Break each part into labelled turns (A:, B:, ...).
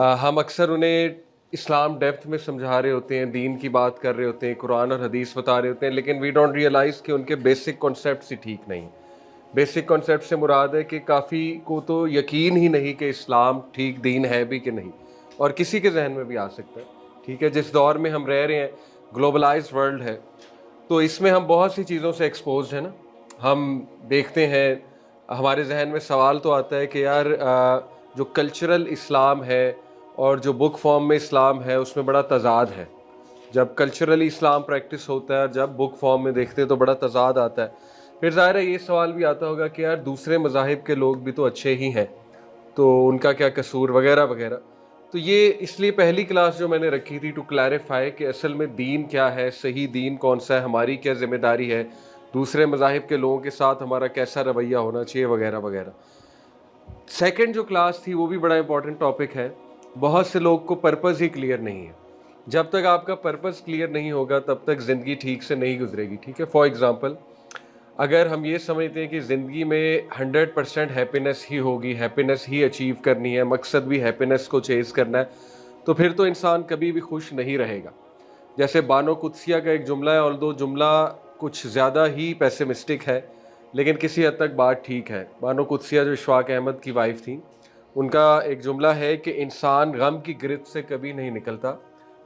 A: हम अक्सर उन्हें इस्लाम डेप्थ में समझा रहे होते हैं, दीन की बात कर रहे होते हैं, कुरान और हदीस बता रहे होते हैं, लेकिन वी डोंट रियलाइज़ कि उनके बेसिक कॉन्सेप्ट्स ही ठीक नहीं। बेसिक कॉन्सेप्ट से मुराद है कि काफ़ी को तो यकीन ही नहीं कि इस्लाम ठीक दीन है भी कि नहीं, और किसी के जहन में भी आ सकता है। ठीक है, जिस दौर में हम रह रहे हैं, ग्लोबलाइज्ड वर्ल्ड है, तो इसमें हम बहुत सी चीज़ों से एक्सपोज्ड है ना। हम देखते हैं, हमारे जहन में सवाल तो आता है कि यार जो कल्चरल इस्लाम है और जो बुक फॉर्म में इस्लाम है उसमें बड़ा तज़ाद है। जब कल्चरली इस्लाम प्रैक्टिस होता है और जब बुक फॉर्म में देखते हैं तो बड़ा तज़ाद आता है। फिर ज़ाहिर है ये सवाल भी आता होगा कि यार दूसरे मज़ाहिब के लोग भी तो अच्छे ही हैं, तो उनका क्या कसूर वगैरह वगैरह। तो ये इसलिए पहली क्लास जो मैंने रखी थी टू क्लैरिफाई कि असल में दीन क्या है, सही दीन कौन सा है, हमारी क्या ज़िम्मेदारी है, दूसरे मज़ाहिब के लोगों के साथ हमारा कैसा रवैया होना चाहिए वगैरह वगैरह। सेकंड जो क्लास थी वो भी बड़ा इंपॉर्टेंट टॉपिक है। बहुत से लोग को पर्पस ही क्लियर नहीं है। जब तक आपका पर्पस क्लियर नहीं होगा तब तक ज़िंदगी ठीक से नहीं गुजरेगी। ठीक है, फॉर एग्ज़ाम्पल, अगर हम ये समझते हैं कि ज़िंदगी में 100% हैप्पीनेस ही होगी, हैप्पीनेस ही अचीव करनी है, मकसद भी हैप्पीनेस को चेज़ करना है, तो फिर तो इंसान कभी भी खुश नहीं रहेगा। जैसे बानो कुद्सिया का एक जुमला है, ऑल्दो जुमला कुछ ज़्यादा ही पेसिमिस्टिक है, लेकिन किसी हद तक बात ठीक है। बानो कुद्सिया जो इशफाक अहमद की वाइफ थी, उनका एक जुमला है कि इंसान गम की गिरफ्त से कभी नहीं निकलता,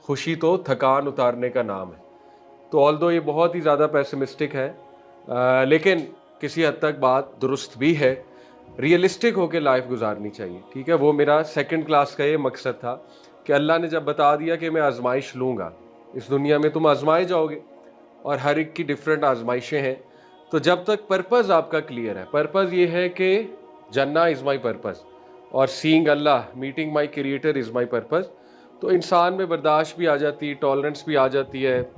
A: खुशी तो थकान उतारने का नाम है। तो ऑल्दो ये बहुत ही ज़्यादा पेसिमिस्टिक है, लेकिन किसी हद तक बात दुरुस्त भी है। रियलिस्टिक होकर लाइफ गुजारनी चाहिए। ठीक है, वो मेरा सेकंड क्लास का ये मकसद था कि अल्लाह ने जब बता दिया कि मैं आजमाइश लूँगा, इस दुनिया में तुम आजमाए जाओगे और हर एक की डिफरेंट आजमाइशें हैं, तो जब तक पर्पज़ आपका क्लियर है, पर्पज़ ये है कि जन्ना इज़ माई पर्पज़ और seeing Allah, meeting my creator is my purpose, तो इंसान में बर्दाश्त भी आ जाती है, टॉलरेंस भी आ जाती है,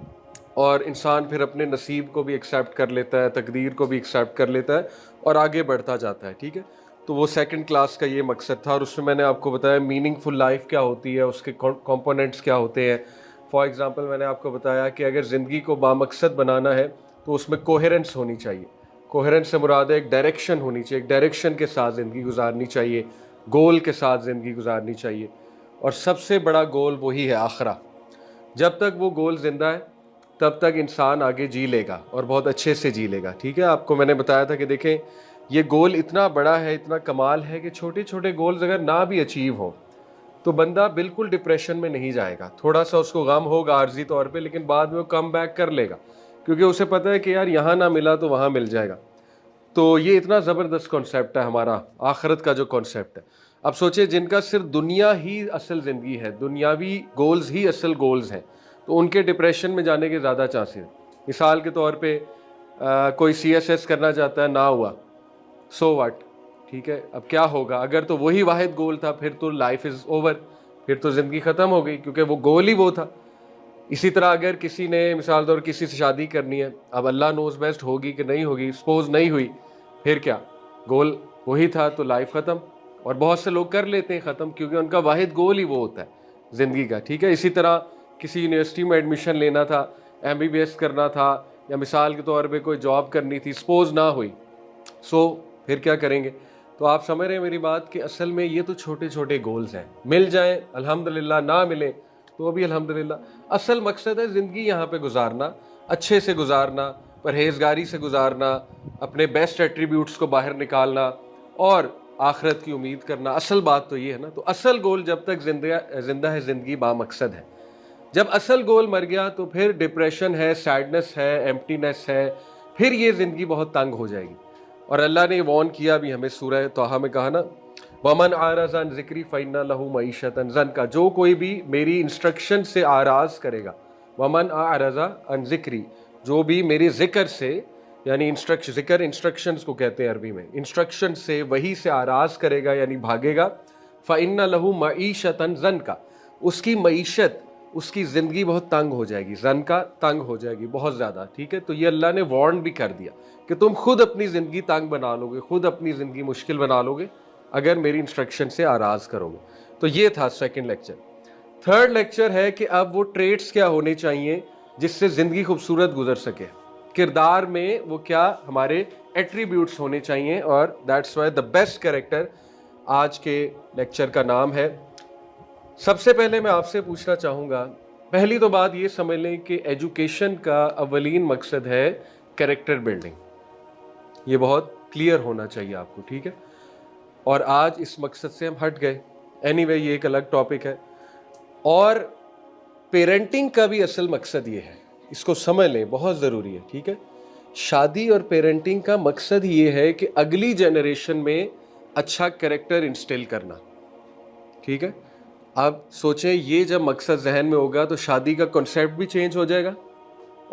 A: और इंसान फिर अपने नसीब को भी एक्सेप्ट कर लेता है, तकदीर को भी एक्सेप्ट कर लेता है और आगे बढ़ता जाता है। ठीक है, तो वो सेकंड क्लास का ये मकसद था, और उसमें मैंने आपको बताया मीनिंगफुल लाइफ क्या होती है, उसके कंपोनेंट्स क्या होते हैं। फॉर एग्जांपल, मैंने आपको बताया कि अगर ज़िंदगी को बामकसद बनाना है तो उसमें कोहेरेंस होनी चाहिए। कोहेरेंस से मुराद है एक डायरेक्शन होनी चाहिए, एक डायरेक्शन के साथ ज़िंदगी गुजारनी चाहिए, गोल के साथ ज़िंदगी गुजारनी चाहिए, और सबसे बड़ा गोल वही है आखिरा। जब तक वो गोल जिंदा है तब तक इंसान आगे जी लेगा और बहुत अच्छे से जी लेगा। ठीक है, आपको मैंने बताया था कि देखें, ये गोल इतना बड़ा है, इतना कमाल है कि छोटे छोटे गोल्स अगर ना भी अचीव हो तो बंदा बिल्कुल डिप्रेशन में नहीं जाएगा। थोड़ा सा उसको गम होगा आर्जी तौर पे, लेकिन बाद में वो कम बैक कर लेगा, क्योंकि उसे पता है कि यार यहाँ ना मिला तो वहाँ मिल जाएगा। तो ये इतना ज़बरदस्त कॉन्सेप्ट है हमारा आखिरत का जो कॉन्सेप्ट है। अब सोचिए, जिनका सिर्फ दुनिया ही असल ज़िंदगी है, दुनियावी गोल्स ही असल गोल्स हैं, तो उनके डिप्रेशन में जाने के ज़्यादा चांसेस हैं। मिसाल के तौर पे कोई CSS करना चाहता है, ना हुआ, सो व्हाट। ठीक है, अब क्या होगा? अगर तो वही वाहिद गोल था फिर तो लाइफ इज़ ओवर, फिर तो ज़िंदगी ख़त्म हो गई, क्योंकि वो गोल ही वो था। इसी तरह अगर किसी ने मिसाल तौर किसी से शादी करनी है, अब अल्लाह नोज बेस्ट होगी कि नहीं होगी, सपोज नहीं हुई, फिर क्या? गोल वही था तो लाइफ ख़त्म। और बहुत से लोग कर लेते हैं ख़त्म, क्योंकि उनका वाहिद गोल ही वो होता है ज़िंदगी का। ठीक है, इसी तरह किसी यूनिवर्सिटी में एडमिशन लेना था, MBBS करना था, या मिसाल के तौर पर कोई जॉब करनी थी, सपोज ना हुई, फिर क्या करेंगे? तो आप समझ रहे हैं मेरी बात कि असल में ये तो छोटे छोटे गोल्स हैं। मिल जाए अल्हम्दुलिल्लाह, ना मिले तो भी अल्हम्दुलिल्लाह। असल मकसद है ज़िंदगी यहाँ पे गुजारना, अच्छे से गुजारना, परहेजगारी से गुजारना, अपने बेस्ट एट्रीब्यूट्स को बाहर निकालना और आखिरत की उम्मीद करना। असल बात तो ये है ना। तो असल गोल जब तक जिंदा है ज़िंदगी बामकसद है। जब असल गोल मर गया तो फिर डिप्रेशन है, सैडनेस है, एम्प्टीनेस है, फिर ये ज़िंदगी बहुत तंग हो जाएगी। और अल्लाह ने वार्न किया भी हमें, सूरह तोहा में कहा ना, वमन आरज़ अन ज़िक्री फ़इन्ना लहू मईशतन ज़न्का, जो कोई भी मेरी इंस्ट्रक्शन से आराज़ करेगा, वमन आरज़ अन ज़िक्री, जो भी मेरे ज़िक्र से, यानी ज़िक्र इंस्ट्रक्शंस को कहते हैं अरबी में, इंस्ट्रक्शन से, वही से आराज़ करेगा यानी भागेगा, फ़इन्ना लहू मईशतन ज़न्का, उसकी मईशत, उसकी ज़िंदगी बहुत तंग हो जाएगी, जन का तंग हो जाएगी बहुत ज़्यादा। ठीक है, तो ये अल्लाह ने वार्न भी कर दिया कि तुम खुद अपनी ज़िंदगी तंग बना लोगे, खुद अपनी ज़िंदगी मुश्किल बना लोगे अगर मेरी इंस्ट्रक्शन से आराज़ करोगे। तो ये था सेकंड लेक्चर। थर्ड लेक्चर है कि अब वो ट्रेड्स क्या होने चाहिए जिससे ज़िंदगी खूबसूरत गुजर सके, किरदार में वो क्या हमारे एट्रीब्यूट्स होने चाहिए, और that's why the best character आज के लेक्चर का नाम है सबसे पहले मैं आपसे पूछना चाहूँगा, पहली तो बात ये समझ लें कि एजुकेशन का अवलीन मकसद है कैरेक्टर बिल्डिंग। ये बहुत क्लियर होना चाहिए आपको, ठीक है। और आज इस मकसद से हम हट गए। एनीवे ये एक अलग टॉपिक है। और पेरेंटिंग का भी असल मकसद ये है, इसको समझ लें, बहुत ज़रूरी है, ठीक है। शादी और पेरेंटिंग का मकसद ये है कि अगली जनरेशन में अच्छा कैरेक्टर इंस्टिल करना, ठीक है। अब सोचें, ये जब मकसद जहन में होगा तो शादी का कॉन्सेप्ट भी चेंज हो जाएगा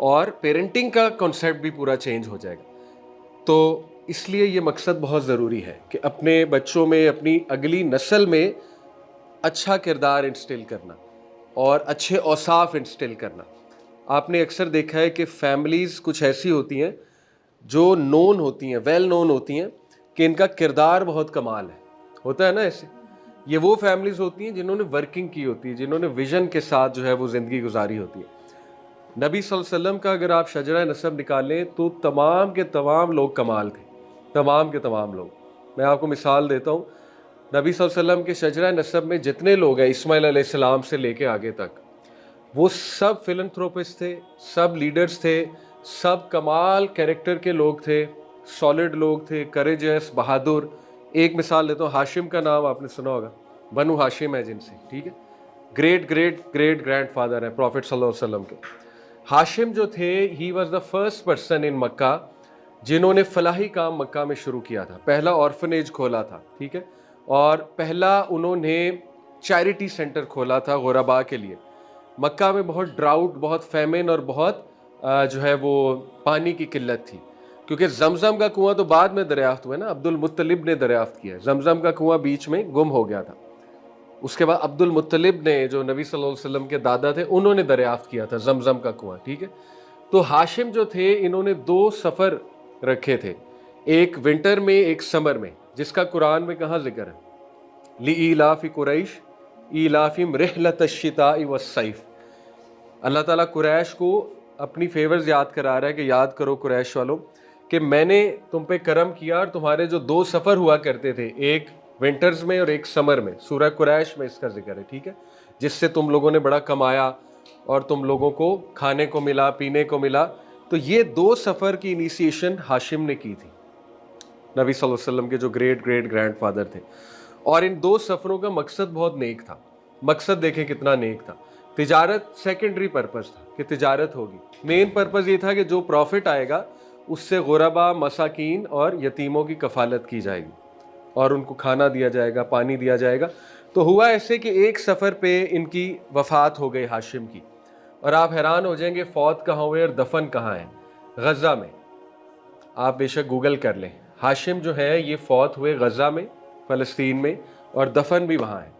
A: और पेरेंटिंग का कॉन्सेप्ट भी पूरा चेंज हो जाएगा। तो इसलिए ये मकसद बहुत ज़रूरी है कि अपने बच्चों में, अपनी अगली नस्ल में अच्छा किरदार इंस्टिल करना और अच्छे औसाफ इंस्टिल करना। आपने अक्सर देखा है कि फैमिलीज़ कुछ ऐसी होती हैं जो नोन होती हैं, वेल नोन होती हैं कि इनका किरदार बहुत कमाल है, होता है ना ऐसे। ये वो फैमिलीज़ होती हैं जिन्होंने वर्किंग की होती है, जिन्होंने विजन के साथ जो है वो ज़िंदगी गुजारी होती है। नबी सल्लल्लाहु अलैहि वसल्लम का अगर आप शजरा नसब निकालें तो तमाम के तमाम लोग कमाल थे, तमाम के तमाम लोग। मैं आपको मिसाल देता हूँ, नबी सल्लल्लाहु अलैहि वसल्लम के शजरा नसब में जितने लोग हैं इस्माइल अलैहिस्सलाम से लेके आगे तक, वो सब फिलंथ्रोपिस्ट थे, सब लीडर्स थे, सब कमाल कैरेक्टर के लोग थे, सॉलिड लोग थे, करेजस, बहादुर। एक मिसाल लेता हूँ, हाशिम का नाम आपने सुना होगा, बनु हाशिम है जिनसे, ठीक है। ग्रेट ग्रेट ग्रेट ग्रैंडफादर है प्रॉफिट सल्लल्लाहु अलैहि वसल्लम के। हाशिम जो थे, he was the first person in Mecca जिन्होंने फलाही काम मक्का में शुरू किया था, पहला ऑर्फनेज खोला था, ठीक है। और पहला उन्होंने चैरिटी सेंटर खोला था गुरबा के लिए। मक्का में बहुत ड्राउट, बहुत फैमिन और बहुत जो है वो पानी की किल्लत थी, क्योंकि जमजम का कुआं तो बाद में दरियाफ्त हुआ ना, अब्दुल मुत्तलिब ने दरियाफ्त किया। जमजम का कुआं बीच में गुम हो गया था, उसके बाद अब्दुल मुत्तलिब ने, जो नबी सल्लल्लाहु अलैहि वसल्लम के दादा थे, उन्होंने दरियाफ्त किया था जमजम का कुआं, ठीक है। तो हाशिम जो थे, इन्होंने 2 सफ़र रखे थे, एक विंटर में, एक समर में, जिसका कुरान में कहाँ जिक्र है, ली इलाफी कुरैश इलाफिम रिहलतश्शिताई वस्सैफ। अल्लाह ताला कुरैश को अपनी फेवर्स याद करा रहा है कि याद करो कुरैश वालों कि मैंने तुम पे करम किया और तुम्हारे जो 2 सफ़र हुआ करते थे, एक विंटर्स में और एक समर में, सूरह कुरैश में इसका जिक्र है, ठीक है। जिससे तुम लोगों ने बड़ा कमाया और तुम लोगों को खाने को मिला, पीने को मिला। तो ये 2 सफ़र की इनिशिएशन हाशिम ने की थी, नबी सल्लल्लाहु अलैहि वसल्लम के जो ग्रेट ग्रेट ग्रैंडफादर थे। और इन 2 सफ़रों का मकसद बहुत नेक था। मकसद देखें कितना नेक था। तिजारत सेकेंडरी पर्पस था कि तिजारत होगी, मेन पर्पस ये था कि जो प्रॉफिट आएगा उससे गुरबा, मसाकीन और यतीमों की कफालत की जाएगी और उनको खाना दिया जाएगा, पानी दिया जाएगा। तो हुआ ऐसे कि एक सफ़र पे इनकी वफ़ात हो गई हाशिम की, और आप हैरान हो जाएंगे फौत कहाँ हुए और दफन कहाँ है, गज़ा में। आप बेशक गूगल कर लें, हाशिम जो है ये फौत हुए गज़ा में, फ़लस्तीन में, और दफन भी वहाँ है।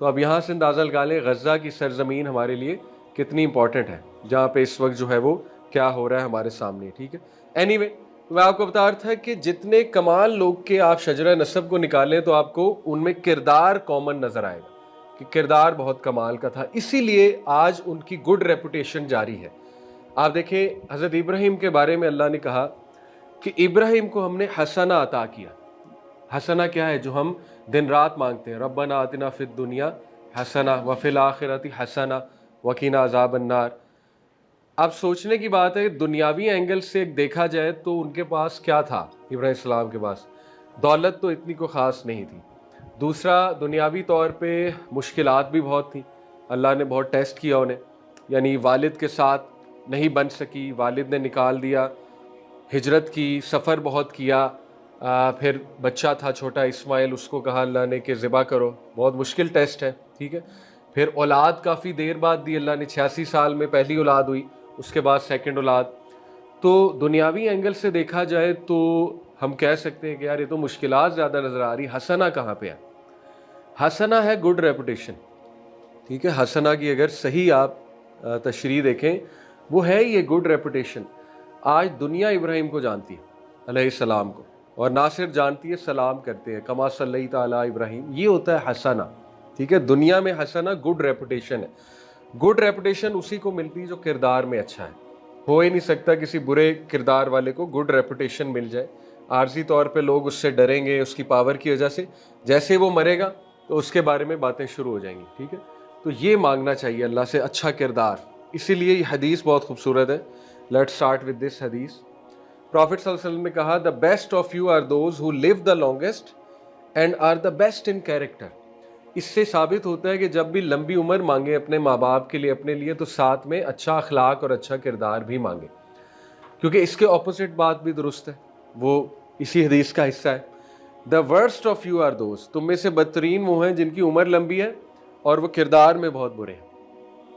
A: तो अब यहाँ से अंदाज़ा लगा लें गज़ा की सरज़मीन हमारे लिए कितनी इंपॉर्टेंट है, जहाँ पे इस वक्त जो है वो क्या हो रहा है हमारे सामने, ठीक है। एनीवे, मैं आपको बता रहा था कि जितने कमाल लोग के आप शजरा नसब को निकालें तो आपको उनमें किरदार कॉमन नज़र आएगा कि किरदार बहुत कमाल का था, इसीलिए आज उनकी गुड रेपुटेशन जारी है। आप देखें, हज़रत इब्राहिम के बारे में अल्लाह ने कहा कि इब्राहिम को हमने हसना अता किया। हसना क्या है? जो हम दिन रात मांगते हैं, रब्बना आतिना फिद दुनिया हसना व फिल आखिरती हसना वकीना अज़ाबन नार। अब सोचने की बात है, दुनियावी एंगल से देखा जाए तो उनके पास क्या था, इब्राहिम सलाम के पास दौलत तो इतनी को ख़ास नहीं थी। दूसरा, दुनियावी तौर पे मुश्किलात भी बहुत थी, अल्लाह ने बहुत टेस्ट किया उन्हें, यानी वालिद के साथ नहीं बन सकी, वालिद ने निकाल दिया, हिजरत की, सफ़र बहुत किया, फिर बच्चा था छोटा इस्माइल, उसको कहा अल्लाह ने कि ज़िबा करो, बहुत मुश्किल टेस्ट है, ठीक है। फिर औलाद काफ़ी देर बाद दी अल्लाह ने, 86 साल में पहली औलाद हुई, उसके बाद सेकंड औलाद। तो दुनियावी एंगल से देखा जाए तो हम कह सकते हैं कि यार ये तो मुश्किलात ज़्यादा नज़र आ रही। हसना कहाँ पे है? हसना है गुड रेपुटेशन, ठीक है। हसना की अगर सही आप तशरीह देखें, वो है ये गुड रेपुटेशन। आज दुनिया इब्राहिम को जानती है अलैहिस्सलाम को, और ना सिर्फ जानती है, सलाम करते हैं, कमा सल्लैता अला इब्राहिम। ये होता है हसना, ठीक है। दुनिया में हसना गुड रेपुटेशन है। गुड रेपुटेशन उसी को मिलती है जो किरदार में अच्छा है। हो ही नहीं सकता किसी बुरे किरदार वाले को गुड रेपुटेशन मिल जाए। आर्जी तौर पे लोग उससे डरेंगे, उसकी पावर की वजह से। जैसे वो मरेगा तो उसके बारे में बातें शुरू हो जाएंगी, ठीक है। तो ये मांगना चाहिए अल्लाह से अच्छा किरदार। इसीलिए ये हदीस बहुत खूबसूरत है। लेट्स स्टार्ट विद दिस हदीस। प्रॉफिट सल्लल्लाहु अलैहि वसल्लम ने कहा, the best of you are those who live the longest and are the best in character. इससे साबित होता है कि जब भी लंबी उम्र मांगे अपने माँ बाप के लिए, अपने लिए, तो साथ में अच्छा अखलाक और अच्छा किरदार भी मांगे, क्योंकि इसके ऑपोजिट बात भी दुरुस्त है, वो इसी हदीस का हिस्सा है। The worst of you are दोस्त, तुम में से बदतरीन वो हैं जिनकी उम्र लंबी है और वो किरदार में बहुत बुरे हैं,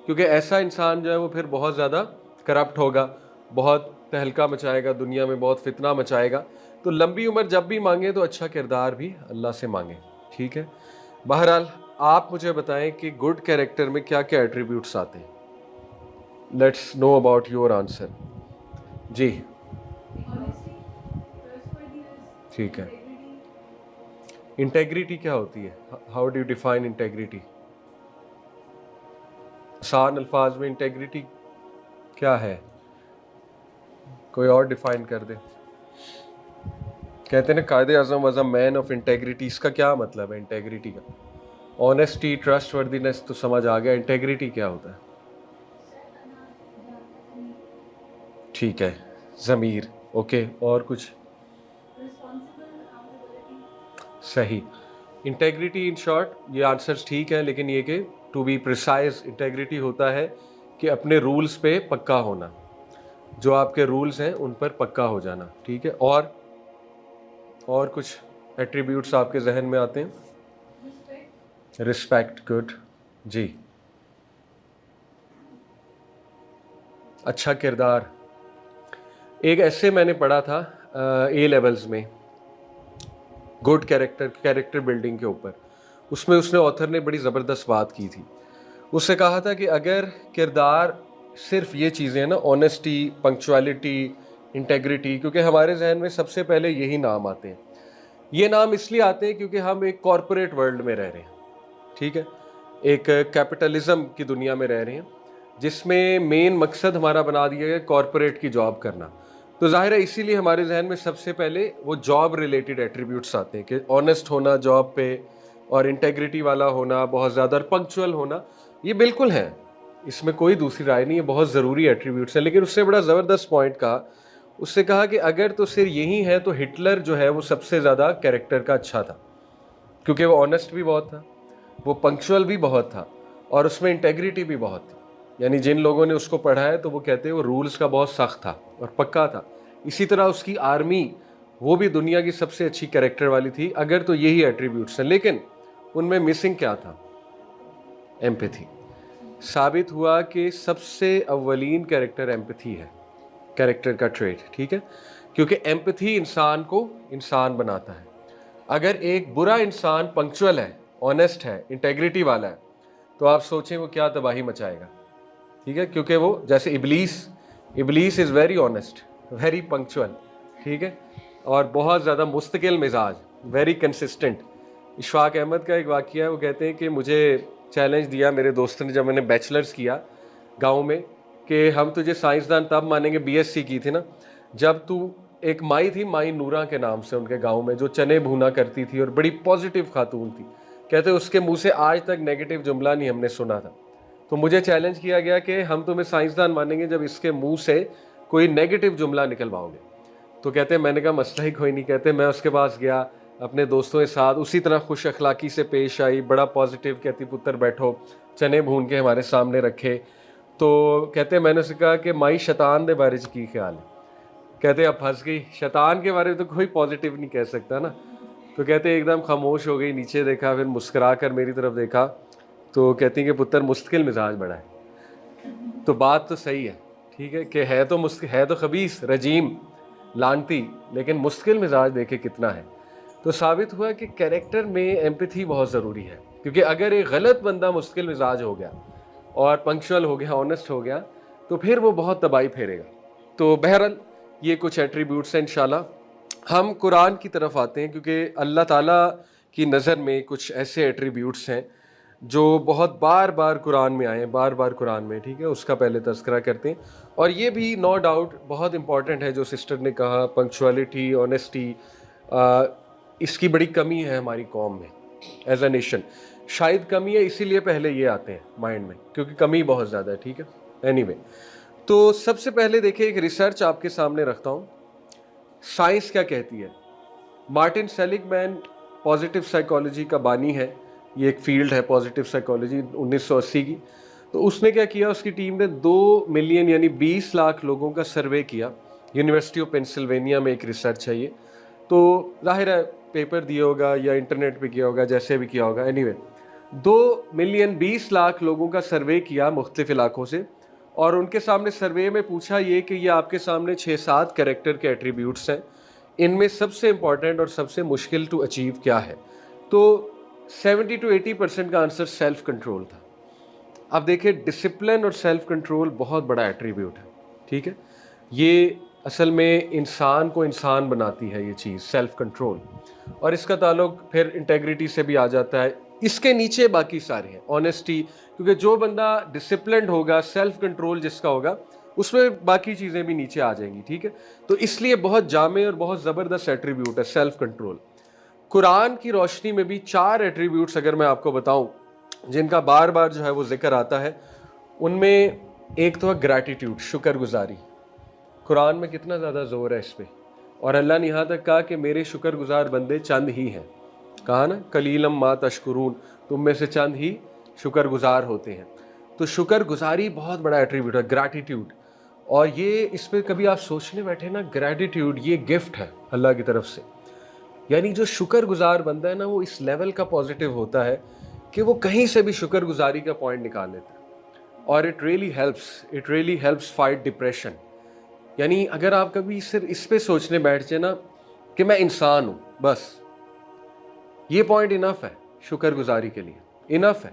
A: क्योंकि ऐसा इंसान जो है वो फिर बहुत ज़्यादा करप्ट होगा, बहुत तहलका मचाएगा, दुनिया में बहुत फितना मचाएगा। तो लंबी उम्र जब भी मांगे तो अच्छा किरदार भी अल्लाह से मांगे, ठीक है। बहरहाल आप मुझे बताएं कि गुड कैरेक्टर में क्या क्या एट्रीब्यूट्स आते हैं। Let's know about your answer. जी ठीक है। इंटेग्रिटी क्या होती है? How do you define integrity? आसान अल्फाज में इंटेग्रिटी क्या है? कोई और डिफाइन कर दे। कहते हैं ना Quaid-e Azam was a man of integrity. इसका क्या मतलब है इंटेग्रिटी का? ऑनेस्टी, ट्रस्ट वर्दीनेस तो समझ आ गया, इंटेग्रिटी क्या होता है? ठीक है, ज़मीर, ओके, और कुछ? सही। इंटेग्रिटी इन शॉर्ट, ये आंसर्स ठीक है, लेकिन ये कि टू बी प्रिसाइज, इंटेग्रिटी होता है कि अपने रूल्स पे पक्का होना, जो आपके रूल्स हैं उन पर पक्का हो जाना, ठीक है। और कुछ एट्रीब्यूट्स आपके जहन में आते हैं? रिस्पेक्ट, गुड जी। अच्छा किरदार, एक ऐसे मैंने पढ़ा था ए लेवल्स में, गुड कैरेक्टर बिल्डिंग के ऊपर। उसमें उसने ऑथर ने बड़ी ज़बरदस्त बात की थी। उससे कहा था कि अगर किरदार सिर्फ ये चीज़ें हैं ना, ऑनेस्टी, पंक्चुअलिटी, इंटेग्रिटी, क्योंकि हमारे जहन में सबसे पहले यही नाम आते हैं। ये नाम इसलिए आते हैं क्योंकि हम एक कॉरपोरेट वर्ल्ड में रह रहे हैं, ठीक है, एक कैपिटलिज्म की दुनिया में रह रहे हैं, जिसमें मेन मकसद हमारा बना दिया गया कॉरपोरेट की जॉब करना। तो जाहिर है इसीलिए हमारे जहन में सबसे पहले वो जॉब रिलेटेड एट्रीब्यूट्स आते हैं कि ऑनेस्ट होना जॉब पे, और इंटेग्रिटी वाला होना बहुत ज़्यादा, और पंक्चुअल होना। ये बिल्कुल है, इसमें कोई दूसरी राय नहीं, ये बहुत ज़रूरी एट्रीब्यूट्स हैं। लेकिन उससे बड़ा ज़बरदस्त पॉइंट कहा, उससे कहा कि अगर तो सिर्फ यही है तो हिटलर जो है वो सबसे ज़्यादा कैरेक्टर का अच्छा था, क्योंकि वो ऑनेस्ट भी बहुत था, वो पंक्चुअल भी बहुत था, और उसमें इंटेग्रिटी भी बहुत थी। यानी जिन लोगों ने उसको पढ़ा है तो वो कहते हैं वो रूल्स का बहुत सख्त था और पक्का था। इसी तरह उसकी आर्मी, वो भी दुनिया की सबसे अच्छी कैरेक्टर वाली थी। अगर तो यही एट्रीब्यूट्स हैं, लेकिन उनमें मिसिंग क्या था? एम्पैथी। साबित हुआ कि सबसे अव्वलीन कैरेक्टर एम्पैथी है, कैरेक्टर का ट्रेट, ठीक है, क्योंकि एम्पैथी इंसान को इंसान बनाता है। अगर एक बुरा इंसान पंक्चुअल है, ऑनेस्ट है, इंटेग्रिटी वाला है, तो आप सोचें वो क्या तबाही मचाएगा, ठीक है, क्योंकि वो जैसे Iblis is very honest, very punctual, ठीक है, और बहुत ज़्यादा मुस्तकिल मिजाज, वेरी कंसिस्टेंट। इशफाक अहमद का एक वाक़या है, वो कहते हैं कि मुझे चैलेंज दिया मेरे दोस्त ने जब मैंने बैचलर्स किया गांव में, कि हम तुझे साइंसदान तब मानेंगे, बीएससी की थी ना, जब तू, एक माई थी, माई नूरा के नाम से उनके गांव में, जो चने भूना करती थी और बड़ी पॉजिटिव खातून थी। कहते उसके मुंह से आज तक नेगेटिव जुमला नहीं हमने सुना था। तो मुझे चैलेंज किया गया कि हम तुम्हें साइंसदान मानेंगे जब इसके मुंह से कोई नेगेटिव जुमला निकलवाओगे। तो कहते मैंने कहा मसला ही कोई नहीं। कहते मैं उसके पास गया अपने दोस्तों के साथ, उसी तरह खुश अखलाकी से पेश आई, बड़ा पॉजिटिव, कहती पुत्र बैठो, चने भून के हमारे सामने रखे। तो कहते मैंने उससे कहा कि माई शैतान के बारे की ख्याल है? कहते अब फंस गई, शैतान के बारे में तो कोई पॉजिटिव नहीं कह सकता ना। तो कहते एकदम खामोश हो गई, नीचे देखा, फिर मुस्कुरा कर मेरी तरफ देखा, तो कहती कि पुत्र मुस्तकिल मिजाज बड़ा है। तो बात तो सही है, ठीक है, कि है तो खबीस, रजीम, लानती, लेकिन मुश्किल मिजाज देखे कितना है। तो साबित हुआ कि कैरेक्टर में एम्पैथी बहुत ज़रूरी है, क्योंकि अगर एक गलत बंदा मुश्किल मिजाज हो गया और पंक्चुअल हो गया, ऑनेस्ट हो गया, तो फिर वो बहुत तबाही फेरेगा। तो बहरहाल ये कुछ एट्रीब्यूट्स हैं। इंशाल्लाह हम कुरान की तरफ आते हैं, क्योंकि अल्लाह ताला की नज़र में कुछ ऐसे एट्रीब्यूट्स हैं जो बहुत बार बार कुरान में आए हैं, बार बार कुरान में, ठीक है, उसका पहले तज़किरा करते हैं। और ये भी नो डाउट बहुत इंपॉर्टेंट है, जो सिस्टर ने कहा, पंक्चुअलिटी, ऑनेस्टी, इसकी बड़ी कमी है हमारी कौम में एज अ नेशन। शायद कमी है इसीलिए पहले ये आते हैं माइंड में, क्योंकि कमी बहुत ज़्यादा है, ठीक है। एनीवे, तो सबसे पहले देखिए एक रिसर्च आपके सामने रखता हूँ, साइंस क्या कहती है। मार्टिन सेलिगमैन पॉजिटिव साइकोलॉजी का बानी है, ये एक फील्ड है पॉजिटिव साइकोलॉजी 1980 की। तो उसने क्या किया, उसकी टीम ने 2 मिलियन यानी 20 लाख लोगों का सर्वे किया। यूनिवर्सिटी ऑफ पेंसिल्वेनिया में एक रिसर्च है ये। तो जाहिर है पेपर दिया होगा या इंटरनेट पे किया होगा, जैसे भी किया होगा। एनीवे, 2 मिलियन 20 लाख लोगों का सर्वे किया मुख्तलिफ इलाकों से, और उनके सामने सर्वे में पूछा ये कि ये आपके सामने 6-7 कैरेक्टर के एट्रीब्यूट्स हैं, इनमें सबसे इंपॉर्टेंट और सबसे मुश्किल टू अचीव क्या है। तो 70 to 80% का आंसर सेल्फ कंट्रोल था। अब देखिए, डिसिप्लिन और सेल्फ कंट्रोल बहुत बड़ा एट्रीब्यूट है, ठीक है। ये असल में इंसान को इंसान बनाती है ये चीज़, सेल्फ कंट्रोल, और इसका ताल्लुक फिर इंटेग्रिटी से भी आ जाता है। इसके नीचे बाकी सारे हैं, ऑनेस्टी, क्योंकि जो बंदा डिसिप्लिन्ड होगा, सेल्फ कंट्रोल जिसका होगा, उसमें बाकी चीज़ें भी नीचे आ जाएंगी, ठीक है। तो इसलिए बहुत जामे और बहुत ज़बरदस्त एट्रीब्यूट है सेल्फ कंट्रोल। कुरान की रोशनी में भी 4 एट्रीब्यूट्स अगर मैं आपको बताऊं जिनका बार बार जो है वो जिक्र आता है, उनमें एक तो है ग्रैटिट्यूड, शुक्रगुजारी। कुरान में कितना ज़्यादा जोर है इस पे, और अल्लाह ने यहाँ तक कहा कि मेरे शुक्रगुजार बंदे चंद ही हैं। कहा ना, कलीलम मा तशकुरून, तुम में से चंद ही शुक्रगुजार होते हैं। तो शुक्रगुजारी बहुत बड़ा एट्रीब्यूट है, ग्रैटिट्यूड। और ये इस पर कभी आप सोचने बैठे ना, ग्रैटिट्यूड ये गिफ्ट है अल्लाह की तरफ से। यानी जो शुक्रगुजार बंदा है ना, वो इस लेवल का पॉजिटिव होता है कि वो कहीं से भी शुक्रगुजारी का पॉइंट निकाल लेता है। और it really helps fight depression. यानी अगर आप कभी सिर्फ इस पे सोचने बैठ जाए ना कि मैं इंसान हूँ, बस ये पॉइंट इनफ है शुक्रगुजारी के लिए, इनफ है।